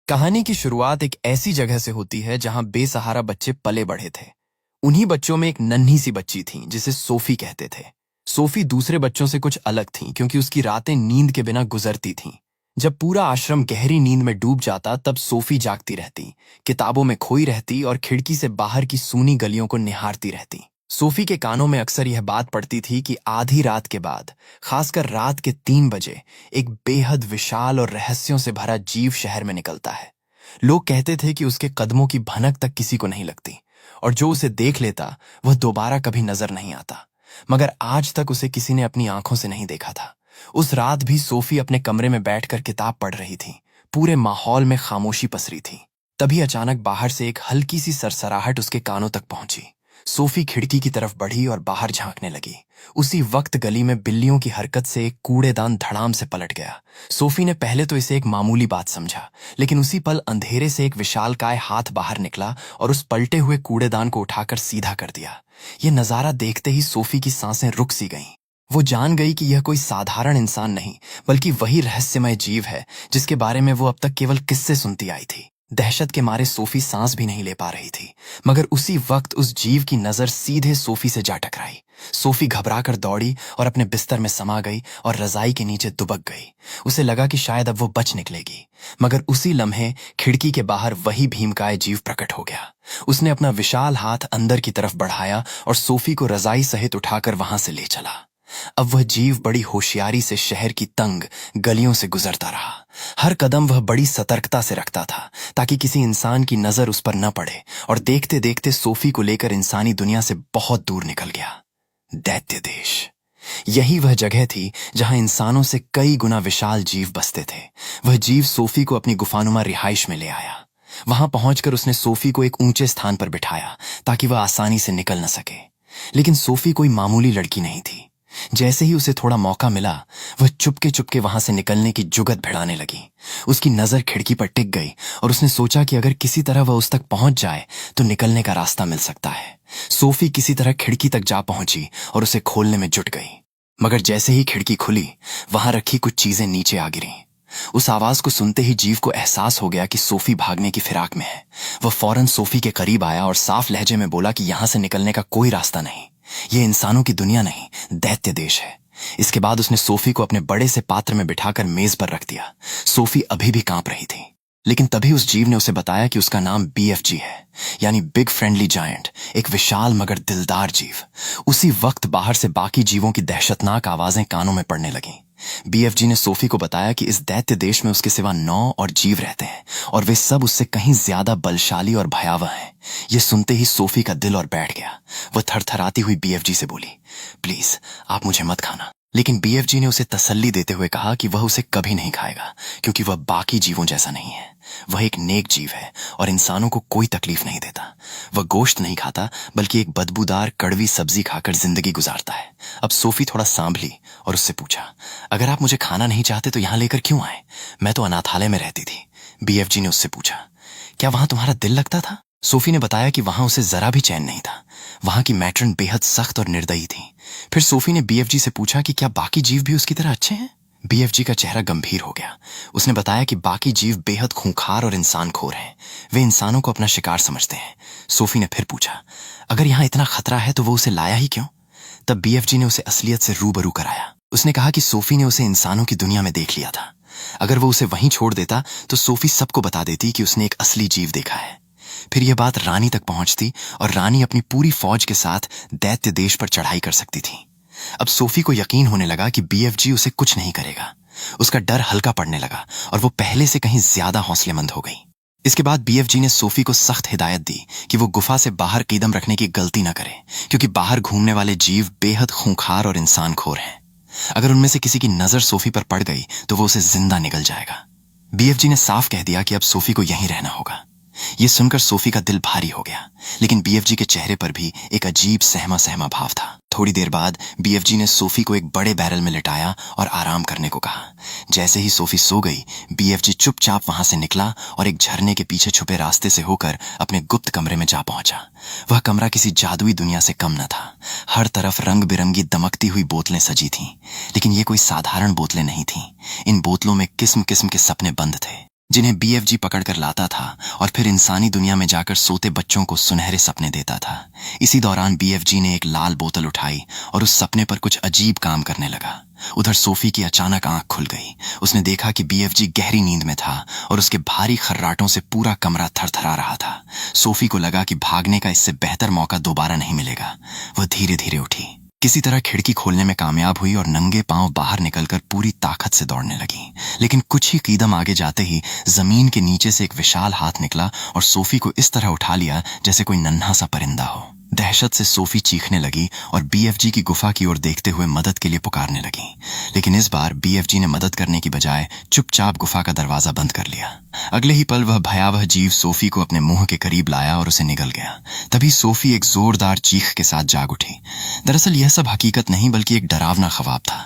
कहानी की शुरुआत एक ऐसी जगह से होती है जहां बेसहारा बच्चे पले बढ़े थे। उन्हीं बच्चों में एक नन्ही सी बच्ची थी जिसे सोफी कहते थे। सोफी दूसरे बच्चों से कुछ अलग थी क्योंकि उसकी रातें नींद के बिना गुजरती थीं। जब पूरा आश्रम गहरी नींद में डूब जाता तब सोफी जागती रहती, किताबों में खोई रहती और खिड़की से बाहर की सूनी गलियों को निहारती रहती। सोफी के कानों में अक्सर यह बात पड़ती थी कि आधी रात के बाद, खासकर रात के 3 बजे, एक बेहद विशाल और रहस्यों से भरा जीव शहर में निकलता है। लोग कहते थे कि उसके कदमों की भनक तक किसी को नहीं लगती और जो उसे देख लेता वह दोबारा कभी नजर नहीं आता। मगर आज तक उसे किसी ने अपनी आंखों से नहीं देखा था। उस रात भी सोफी अपने कमरे में बैठकर किताब पढ़ रही थी। पूरे माहौल में खामोशी पसरी थी। तभी अचानक बाहर से एक हल्की सी सरसराहट उसके कानों तक पहुंची। सोफी खिड़की की तरफ बढ़ी और बाहर झांकने लगी। उसी वक्त गली में बिल्लियों की हरकत से एक कूड़ेदान धड़ाम से पलट गया। सोफी ने पहले तो इसे एक मामूली बात समझा, लेकिन उसी पल अंधेरे से एक विशालकाय हाथ बाहर निकला और उस पलटे हुए कूड़ेदान को उठाकर सीधा कर दिया। यह नजारा देखते ही सोफी की सांसें रुक सी गईं। वो जान गई कि यह कोई साधारण इंसान नहीं, बल्कि वही रहस्यमय जीव है जिसके बारे में वो अब तक केवल किस्से सुनती आई थी। दहशत के मारे सोफी सांस भी नहीं ले पा रही थी, मगर उसी वक्त उस जीव की नजर सीधे सोफी से जा टकराई। सोफी घबराकर दौड़ी और अपने बिस्तर में समा गई और रजाई के नीचे दुबक गई। उसे लगा कि शायद अब वो बच निकलेगी, मगर उसी लम्हे खिड़की के बाहर वही भीमकाय जीव प्रकट हो गया। उसने अपना विशाल हाथ अंदर की तरफ बढ़ाया और सोफी को रजाई सहित उठाकर वहां से ले चला। अब वह जीव बड़ी होशियारी से शहर की तंग गलियों से गुजरता रहा। हर कदम वह बड़ी सतर्कता से रखता था ताकि किसी इंसान की नजर उस पर न पड़े, और देखते देखते सोफी को लेकर इंसानी दुनिया से बहुत दूर निकल गया। दैत्य देश, यही वह जगह थी जहां इंसानों से कई गुना विशाल जीव बसते थे। वह जीव सोफी को अपनी गुफानुमा रिहाइश में ले आया। वहां पहुंचकर उसने सोफी को एक ऊंचे स्थान पर बिठाया ताकि वह आसानी से निकल न सके। लेकिन सोफी कोई मामूली लड़की नहीं थी। जैसे ही उसे थोड़ा मौका मिला, वह चुपके चुपके वहां से निकलने की जुगत भिड़ाने लगी। उसकी नजर खिड़की पर टिक गई और उसने सोचा कि अगर किसी तरह वह उस तक पहुंच जाए तो निकलने का रास्ता मिल सकता है। सोफी किसी तरह खिड़की तक जा पहुंची और उसे खोलने में जुट गई। मगर जैसे ही खिड़की खुली, वहां रखी कुछ चीजें नीचे आ गिरी। उस आवाज को सुनते ही जीव को एहसास हो गया कि सोफी भागने की फिराक में है। वह फौरन सोफी के करीब आया और साफ लहजे में बोला कि यहां से निकलने का कोई रास्ता नहीं। यह इंसानों की दुनिया नहीं, दैत्य देश है। इसके बाद उसने सोफी को अपने बड़े से पात्र में बिठाकर मेज पर रख दिया। सोफी अभी भी कांप रही थी, लेकिन तभी उस जीव ने उसे बताया कि उसका नाम बीएफजी है, यानी बिग फ्रेंडली जायंट, एक विशाल मगर दिलदार जीव। उसी वक्त बाहर से बाकी जीवों की दहशतनाक आवाजें कानों में पड़ने लगीं। बीएफजी ने सोफी को बताया कि इस दैत्य देश में उसके सिवा 9 और जीव रहते हैं और वे सब उससे कहीं ज्यादा बलशाली और भयावह हैं। यह सुनते ही सोफी का दिल और बैठ गया। वह थरथराती हुई बीएफजी से बोली, प्लीज आप मुझे मत खाना। लेकिन बीएफजी ने उसे तसल्ली देते हुए कहा कि वह उसे कभी नहीं खाएगा, क्योंकि वह बाकी जीवों जैसा नहीं है। वह एक नेक जीव है और इंसानों को कोई तकलीफ नहीं देता। वह गोश्त नहीं खाता, बल्कि एक बदबूदार कड़वी सब्जी खाकर जिंदगी गुजारता है। अब सोफी थोड़ा सांभली और उससे पूछा, अगर आप मुझे खाना नहीं चाहते तो यहां लेकर क्यों आए? मैं तो अनाथालय में रहती थी। बीएफजी ने उससे पूछा, क्या वहां तुम्हारा दिल लगता था? सोफी ने बताया कि वहां उसे जरा भी चैन नहीं था। वहां की मैट्रन बेहद सख्त और निर्दयी थी। फिर सोफी ने बीएफजी से पूछा कि क्या बाकी जीव भी उसकी तरह अच्छे हैं? बीएफजी का चेहरा गंभीर हो गया। उसने बताया कि बाकी जीव बेहद खूंखार और इंसानखोर हैं। वे इंसानों को अपना शिकार समझते हैं। सोफी ने फिर पूछा, अगर यहां इतना खतरा है तो वो उसे लाया ही क्यों? तब बीएफजी ने उसे असलियत से रूबरू कराया। उसने कहा कि सोफी ने उसे इंसानों की दुनिया में देख लिया था। अगर वो उसे वहीं छोड़ देता तो सोफी सबको बता देती कि उसने एक असली जीव देखा है। फिर यह बात रानी तक पहुंचती और रानी अपनी पूरी फौज के साथ दैत्य देश पर चढ़ाई कर सकती थी। अब सोफी को यकीन होने लगा कि बीएफजी उसे कुछ नहीं करेगा। उसका डर हल्का पड़ने लगा और वो पहले से कहीं ज्यादा हौसलेमंद हो गई। इसके बाद बीएफजी ने सोफी को सख्त हिदायत दी कि वो गुफा से बाहर कदम रखने की गलती न करे, क्योंकि बाहर घूमने वाले जीव बेहद खूंखार और इंसानखोर हैं। अगर उनमें से किसी की नजर सोफी पर पड़ गई तो वो उसे जिंदा निगल जाएगा। बीएफजी ने साफ कह दिया कि अब सोफी को यहीं रहना होगा। यह सुनकर सोफी का दिल भारी हो गया, लेकिन बीएफजी के चेहरे पर भी एक अजीब सहमा सहमा भाव था। थोड़ी देर बाद बीएफजी ने सोफी को एक बड़े बैरल में लिटाया और आराम करने को कहा। जैसे ही सोफी सो गई, बीएफजी चुपचाप वहां से निकला और एक झरने के पीछे छुपे रास्ते से होकर अपने गुप्त कमरे में जा पहुंचा। वह कमरा किसी जादुई दुनिया से कम न था। हर तरफ रंग बिरंगी दमकती हुई बोतलें सजी थीं, लेकिन ये कोई साधारण बोतलें नहीं थीं। इन बोतलों में किस्म किस्म के सपने बंद थे। जिन्हें बीएफजी पकड़कर लाता था और फिर इंसानी दुनिया में जाकर सोते बच्चों को सुनहरे सपने देता था। इसी दौरान बीएफजी ने एक लाल बोतल उठाई और उस सपने पर कुछ अजीब काम करने लगा। उधर सोफी की अचानक आंख खुल गई। उसने देखा कि बीएफजी गहरी नींद में था और उसके भारी खर्राटों से पूरा कमरा थरथरा रहा था। सोफी को लगा कि भागने का इससे बेहतर मौका दोबारा नहीं मिलेगा। वह धीरे धीरे उठी, किसी तरह खिड़की खोलने में कामयाब हुई और नंगे पांव बाहर निकलकर पूरी ताकत से दौड़ने लगी। लेकिन कुछ ही कदम आगे जाते ही जमीन के नीचे से एक विशाल हाथ निकला और सोफी को इस तरह उठा लिया जैसे कोई नन्हा सा परिंदा हो। दहशत से सोफी चीखने लगी और बीएफजी की गुफा की ओर देखते हुए मदद के लिए पुकारने लगी। लेकिन इस बार बीएफजी ने मदद करने की बजाय चुपचाप गुफा का दरवाजा बंद कर लिया। अगले ही पल वह भयावह जीव सोफी को अपने मुंह के करीब लाया और उसे निगल गया। तभी सोफी एक जोरदार चीख के साथ जाग उठी। दरअसल यह सब हकीकत नहीं बल्कि एक डरावना ख्वाब था।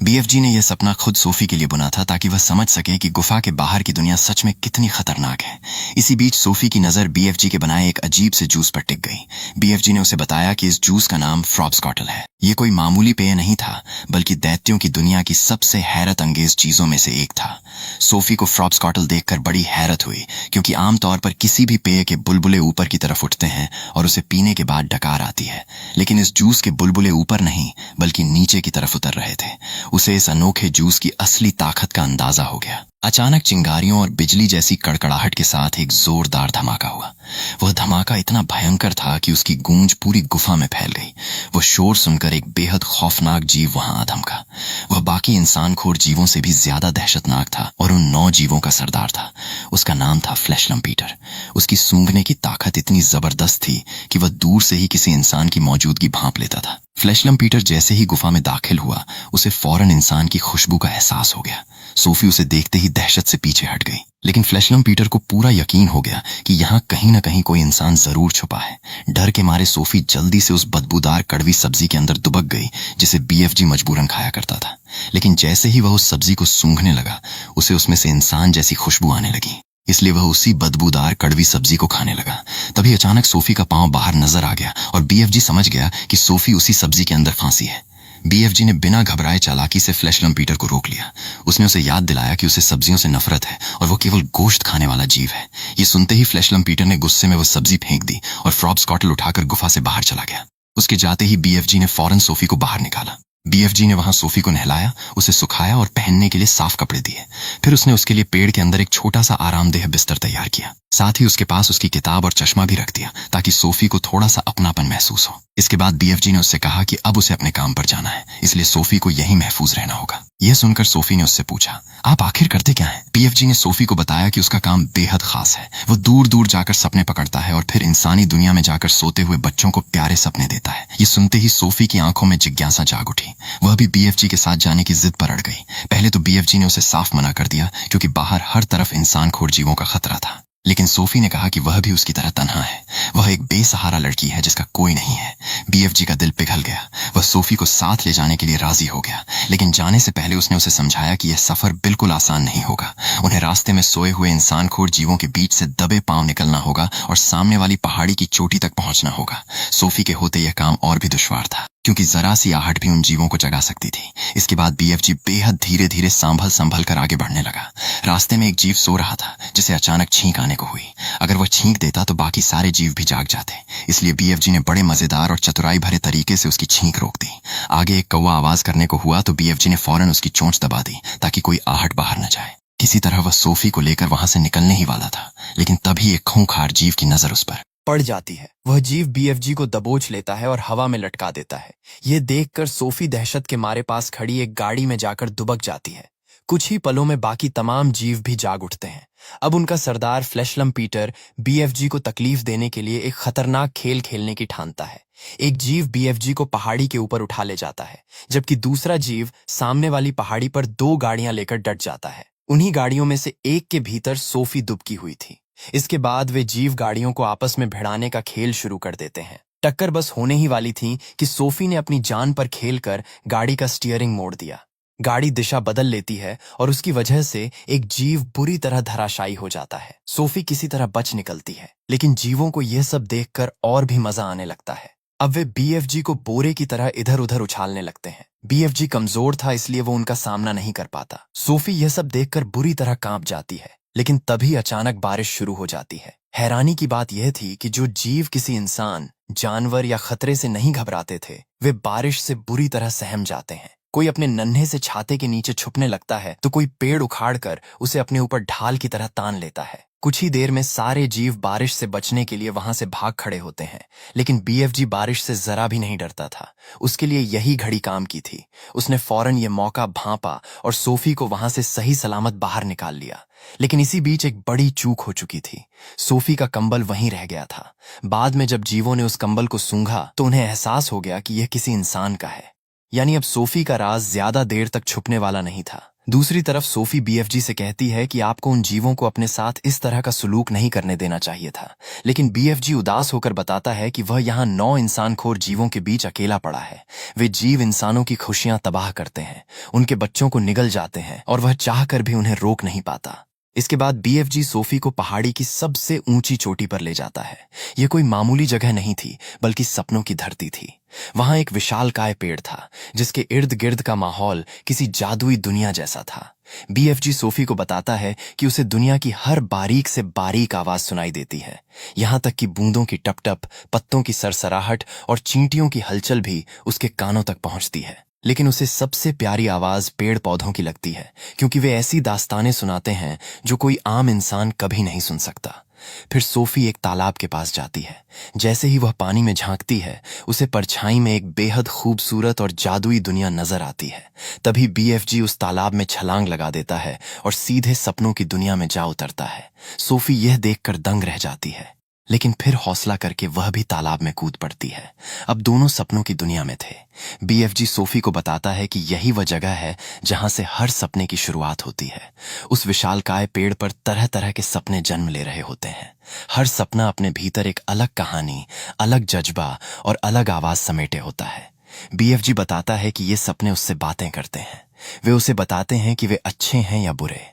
बीएफजी ने यह सपना खुद सोफी के लिए बुना था ताकि वह समझ सके कि गुफा के बाहर की दुनिया सच में कितनी खतरनाक है। इसी बीच सोफी की नजर बीएफजी के बनाए एक अजीब से जूस पर टिक गई। बीएफजी ने उसे बताया कि इस जूस का नाम फ्रॉप्सकॉटल है। ये कोई मामूली पेय नहीं था बल्कि दैत्यों की दुनिया की सबसे हैरत अंगेज चीजों में से एक था। सोफी को फ्रॉप्सकॉटल देखकर बड़ी हैरत हुई क्योंकि आमतौर पर किसी भी पेय के बुलबुले ऊपर की तरफ उठते हैं और उसे पीने के बाद डकार आती है, लेकिन इस जूस के बुलबुले ऊपर नहीं बल्कि नीचे की तरफ उतर रहे थे। उसे इस अनोखे जूस की असली ताकत का अंदाजा हो गया। अचानक चिंगारियों और बिजली जैसी कड़कड़ाहट के साथ एक जोरदार धमाका हुआ। वह धमाका इतना भयंकर था कि उसकी गूंज पूरी गुफा में फैल गई। वह शोर सुनकर एक बेहद खौफनाक जीव वहां आ धमका। वह बाकी इंसानखोर जीवों से भी ज्यादा दहशतनाक था और उन 9 जीवों का सरदार था। उसका नाम था फ्लैश लम्पीटर। उसकी सूंघने की ताकत इतनी जबरदस्त थी कि वह दूर से ही किसी इंसान की मौजूदगी भांप लेता था। फ्लैश लम्पीटर जैसे ही गुफा में दाखिल हुआ उसे फौरन इंसान की खुशबू का एहसास हो गया। सोफी उसे देखते ही दहशत से पीछे हट गई, लेकिन फ्लैश लम्पीटर को पूरा यकीन हो गया कि यहाँ कहीं न कहीं कोई इंसान जरूर छुपा है। डर के मारे सोफी जल्दी से उस बदबूदार कड़वी सब्जी के अंदर दुबक गई जिसे बीएफजी मजबूरन खाया करता था। लेकिन जैसे ही वह उस सब्जी को सूंघने लगा उसे उसमें से इंसान जैसी खुशबू आने लगी, इसलिए वह उसी बदबूदार कड़वी सब्जी को खाने लगा। तभी अचानक सोफी का पांव बाहर नजर आ गया और बीएफजी समझ गया कि सोफी उसी सब्जी के अंदर फांसी है। बीएफजी ने बिना घबराए चालाकी से फ्लैश लम्पीटर को रोक लिया। उसने उसे याद दिलाया कि उसे सब्जियों से नफरत है और वो केवल गोश्त खाने वाला जीव है। ये सुनते ही फ्लैश लम्पीटर ने गुस्से में वो सब्जी फेंक दी और फ्रॉप्सकॉटल उठाकर गुफा से बाहर चला गया। उसके जाते ही बीएफजी ने फौरन सोफी को बाहर निकाला। बीएफजी ने वहां सोफी को नहलाया, उसे सुखाया और पहनने के लिए साफ कपड़े दिए। फिर उसने उसके लिए पेड़ के अंदर एक छोटा सा आरामदेह बिस्तर तैयार किया। साथ ही उसके पास उसकी किताब और चश्मा भी रख दिया ताकि सोफी को थोड़ा सा अपनापन महसूस हो। इसके बाद बीएफजी ने उससे कहा कि अब उसे अपने काम पर जाना है, इसलिए सोफी को यहीं महफूज रहना होगा। यह सुनकर सोफी ने उससे पूछा, आप आखिर करते क्या हैं? बीएफजी ने सोफी को बताया कि उसका काम बेहद खास है। वो दूर दूर जाकर सपने पकड़ता है और फिर इंसानी दुनिया में जाकर सोते हुए बच्चों को प्यारे सपने देता है। ये सुनते ही सोफी की आंखों में जिज्ञासा जाग उठी। वह भी बीएफजी के साथ जाने की जिद पर अड़ गई। पहले तो बीएफजी ने उसे साफ मना कर दिया क्योंकि बाहर हर तरफ इंसानखोर जीवों का खतरा था, लेकिन सोफी ने कहा कि वह भी उसकी तरह तन्हा है। वह एक बेसहारा लड़की है जिसका कोई नहीं है। बीएफजी का दिल पिघल गया। वह सोफी को साथ ले जाने के लिए राजी हो गया, लेकिन जाने से पहले उसने उसे समझाया कि यह सफर बिल्कुल आसान नहीं होगा। उन्हें रास्ते में सोए हुए इंसानखोर जीवों के बीच से दबे पांव निकलना होगा और सामने वाली पहाड़ी की चोटी तक पहुंचना होगा। सोफी के होते यह काम और भी दुश्वार था क्योंकि जरा सी आहट भी उन जीवों को जगा सकती थी। इसके बाद बीएफजी बेहद धीरे धीरे संभल संभल कर आगे बढ़ने लगा। रास्ते में एक जीव सो रहा था जिसे अचानक छींक आने को हुई। अगर वह छींक देता तो बाकी सारे जीव भी जाग जाते, इसलिए बीएफजी ने बड़े मजेदार और चतुराई भरे तरीके से उसकी छींक रोक दी। आगे एक कौवा आवाज करने को हुआ तो बीएफजी ने फौरन उसकी चोंच दबा दी ताकि कोई आहट बाहर न जाए। किसी तरह वह सोफी को लेकर वहां से निकलने ही वाला था, लेकिन तभी एक खूंखार जीव की नजर उस पर पड़ जाती है। वह जीव बीएफजी को दबोच लेता है और हवा में लटका देता है। ये देखकर सोफी दहशत के मारे पास खड़ी एक गाड़ी में जाकर दुबक जाती है। कुछ ही पलों में बाकी तमाम जीव भी जाग उठते हैं। अब उनका सरदार फ्लैश लम्पीटर बीएफजी को तकलीफ देने के लिए एक खतरनाक खेल खेलने की ठानता है। एक जीव बीएफजी को पहाड़ी के ऊपर उठा ले जाता है, जबकि दूसरा जीव सामने वाली पहाड़ी पर 2 गाड़ियां लेकर डट जाता है। उन्हीं गाड़ियों में से एक के भीतर सोफी दुबकी हुई थी। इसके बाद वे जीव गाड़ियों को आपस में भिड़ाने का खेल शुरू कर देते हैं। टक्कर बस होने ही वाली थी कि सोफी ने अपनी जान पर खेलकर गाड़ी का स्टीयरिंग मोड़ दिया। गाड़ी दिशा बदल लेती है और उसकी वजह से एक जीव बुरी तरह धराशायी हो जाता है। सोफी किसी तरह बच निकलती है, लेकिन जीवों को यह सब देखकर और भी मजा आने लगता है। अब वे बीएफजी को बोरे की तरह इधर उधर उछालने लगते हैं। बीएफजी कमजोर था, इसलिए वो उनका सामना नहीं कर पाता। सोफी यह सब देखकर बुरी तरह कांप जाती है, लेकिन तभी अचानक बारिश शुरू हो जाती है। हैरानी की बात यह थी कि जो जीव किसी इंसान, जानवर या खतरे से नहीं घबराते थे, वे बारिश से बुरी तरह सहम जाते हैं। कोई अपने नन्हे से छाते के नीचे छुपने लगता है तो कोई पेड़ उखाड़कर उसे अपने ऊपर ढाल की तरह तान लेता है। कुछ ही देर में सारे जीव बारिश से बचने के लिए वहां से भाग खड़े होते हैं, लेकिन बीएफजी बारिश से जरा भी नहीं डरता था। उसके लिए यही घड़ी काम की थी। उसने फौरन ये मौका भांपा और सोफी को वहां से सही सलामत बाहर निकाल लिया। लेकिन इसी बीच एक बड़ी चूक हो चुकी थी। सोफी का कंबल वहीं रह गया था। बाद में जब जीवों ने उस कंबल को सूंघा तो उन्हें एहसास हो गया कि यह किसी इंसान का है। यानी अब सोफी का राज ज्यादा देर तक छुपने वाला नहीं था। दूसरी तरफ सोफी बीएफजी से कहती है कि आपको उन जीवों को अपने साथ इस तरह का सुलूक नहीं करने देना चाहिए था, लेकिन बीएफजी उदास होकर बताता है कि वह यहाँ 9 इंसानखोर जीवों के बीच अकेला पड़ा है। वे जीव इंसानों की खुशियां तबाह करते हैं, उनके बच्चों को निगल जाते हैं और वह चाहकर भी उन्हें रोक नहीं पाता। इसके बाद बीएफजी सोफी को पहाड़ी की सबसे ऊंची चोटी पर ले जाता है। यह कोई मामूली जगह नहीं थी, बल्कि सपनों की धरती थी। वहां एक विशालकाय पेड़ था, जिसके इर्द गिर्द का माहौल किसी जादुई दुनिया जैसा था। बीएफजी सोफी को बताता है कि उसे दुनिया की हर बारीक से बारीक आवाज सुनाई देती है, यहां तक कि बूंदों की टप-टप, पत्तों की सरसराहट और चींटियों की हलचल भी उसके कानों तक पहुंचती है। लेकिन उसे सबसे प्यारी आवाज पेड़ पौधों की लगती है, क्योंकि वे ऐसी दास्तानें सुनाते हैं जो कोई आम इंसान कभी नहीं सुन सकता। फिर सोफी एक तालाब के पास जाती है। जैसे ही वह पानी में झांकती है, उसे परछाई में एक बेहद खूबसूरत और जादुई दुनिया नजर आती है। तभी बीएफजी उस तालाब में छलांग लगा देता है और सीधे सपनों की दुनिया में जा उतरता है। सोफी यह देखकर दंग रह जाती है, लेकिन फिर हौसला करके वह भी तालाब में कूद पड़ती है। अब दोनों सपनों की दुनिया में थे। बीएफजी सोफी को बताता है कि यही वह जगह है जहां से हर सपने की शुरुआत होती है। उस विशालकाय पेड़ पर तरह तरह के सपने जन्म ले रहे होते हैं। हर सपना अपने भीतर एक अलग कहानी, अलग जज्बा और अलग आवाज समेटे होता है। बीएफजी बताता है कि ये सपने उससे बातें करते हैं। वे उसे बताते हैं कि वे अच्छे हैं या बुरे,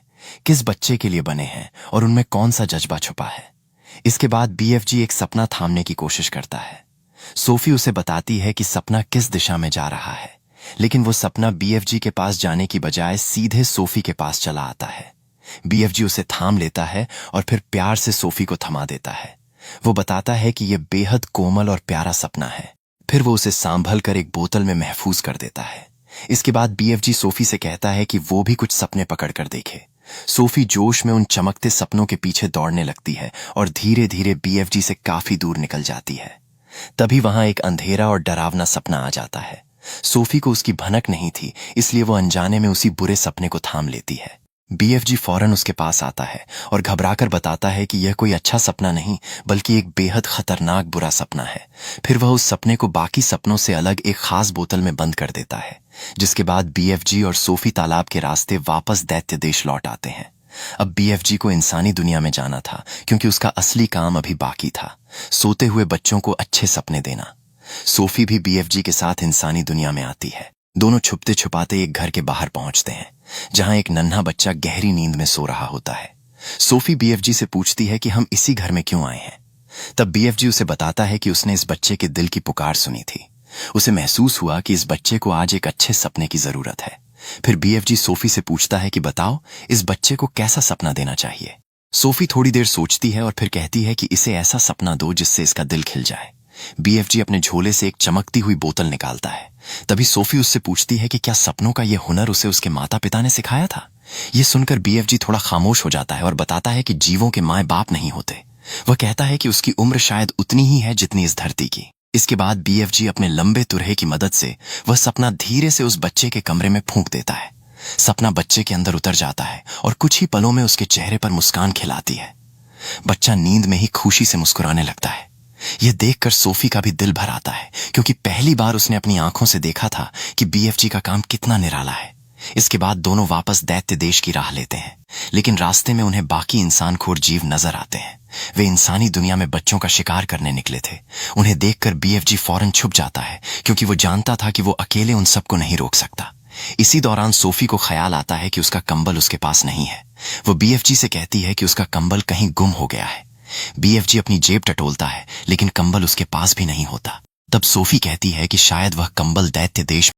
किस बच्चे के लिए बने हैं और उनमें कौन सा जज्बा छुपा है। इसके बाद बीएफजी एक सपना थामने की कोशिश करता है। सोफी उसे बताती है कि सपना किस दिशा में जा रहा है, लेकिन वो सपना बीएफजी के पास जाने की बजाय सीधे सोफी के पास चला आता है। बीएफजी उसे थाम लेता है और फिर प्यार से सोफी को थमा देता है। वो बताता है कि यह बेहद कोमल और प्यारा सपना है। फिर वो उसे सांभल कर एक बोतल में महफूज कर देता है। इसके बाद बीएफजी सोफी से कहता है कि वो भी कुछ सपने पकड़ कर देखे। सोफी जोश में उन चमकते सपनों के पीछे दौड़ने लगती है और धीरे धीरे बीएफजी से काफी दूर निकल जाती है। तभी वहां एक अंधेरा और डरावना सपना आ जाता है। सोफी को उसकी भनक नहीं थी, इसलिए वो अनजाने में उसी बुरे सपने को थाम लेती है। बीएफजी फौरन उसके पास आता है और घबराकर बताता है कि यह कोई अच्छा सपना नहीं, बल्कि एक बेहद खतरनाक बुरा सपना है। फिर वह उस सपने को बाकी सपनों से अलग एक खास बोतल में बंद कर देता है, जिसके बाद बीएफजी और सोफी तालाब के रास्ते वापस दैत्य देश लौट आते हैं। अब बीएफजी को इंसानी दुनिया में जाना था, क्योंकि उसका असली काम अभी बाकी था, सोते हुए बच्चों को अच्छे सपने देना। सोफी भी बीएफजी के साथ इंसानी दुनिया में आती है। दोनों छुपते छुपाते एक घर के बाहर पहुंचते हैं, जहां एक नन्हा बच्चा गहरी नींद में सो रहा होता है। सोफी बीएफजी से पूछती है कि हम इसी घर में क्यों आए हैं। तब बीएफजी उसे बताता है कि उसने इस बच्चे के दिल की पुकार सुनी थी। उसे महसूस हुआ कि इस बच्चे को आज एक अच्छे सपने की जरूरत है। फिर बीएफजी सोफी से पूछता है कि बताओ, इस बच्चे को कैसा सपना देना चाहिए। सोफी थोड़ी देर सोचती है और फिर कहती है कि इसे ऐसा सपना दो जिससे इसका दिल खिल जाए। बीएफजी अपने झोले से एक चमकती हुई बोतल निकालता है। तभी सोफी उससे पूछती है कि क्या सपनों का यह हुनर उसे उसके माता पिता ने सिखाया था। यह सुनकर बीएफजी थोड़ा खामोश हो जाता है और बताता है कि जीवों के माए बाप नहीं होते। वह कहता है कि उसकी उम्र शायद उतनी ही है जितनी इस धरती की। इसके बाद बीएफजी अपने लंबे तुरहे की मदद से वह सपना धीरे से उस बच्चे के कमरे में फूंक देता है। सपना बच्चे के अंदर उतर जाता है और कुछ ही पलों में उसके चेहरे पर मुस्कान खिलाती है। बच्चा नींद में ही खुशी से मुस्कुराने लगता है। यह देखकर सोफी का भी दिल भर आता है, क्योंकि पहली बार उसने अपनी आंखों से देखा था कि बीएफजी का काम कितना निराला है। इसके बाद दोनों वापस दैत्य देश की राह लेते हैं, लेकिन रास्ते में उन्हें बाकी इंसानखोर जीव नजर आते हैं। वे इंसानी दुनिया में बच्चों का शिकार करने निकले थे। उन्हें देखकर बीएफजी फौरन छुप जाता है, क्योंकि वो जानता था कि वो अकेले उन सबको नहीं रोक सकता। इसी दौरान सोफी को ख्याल आता है कि उसका कंबल उसके पास नहीं है। वो बीएफजी से कहती है कि उसका कंबल कहीं गुम हो गया है। बीएफजी अपनी जेब टटोलता है, लेकिन कंबल उसके पास भी नहीं होता। तब सोफी कहती है कि शायद वह कंबल दैत्य देश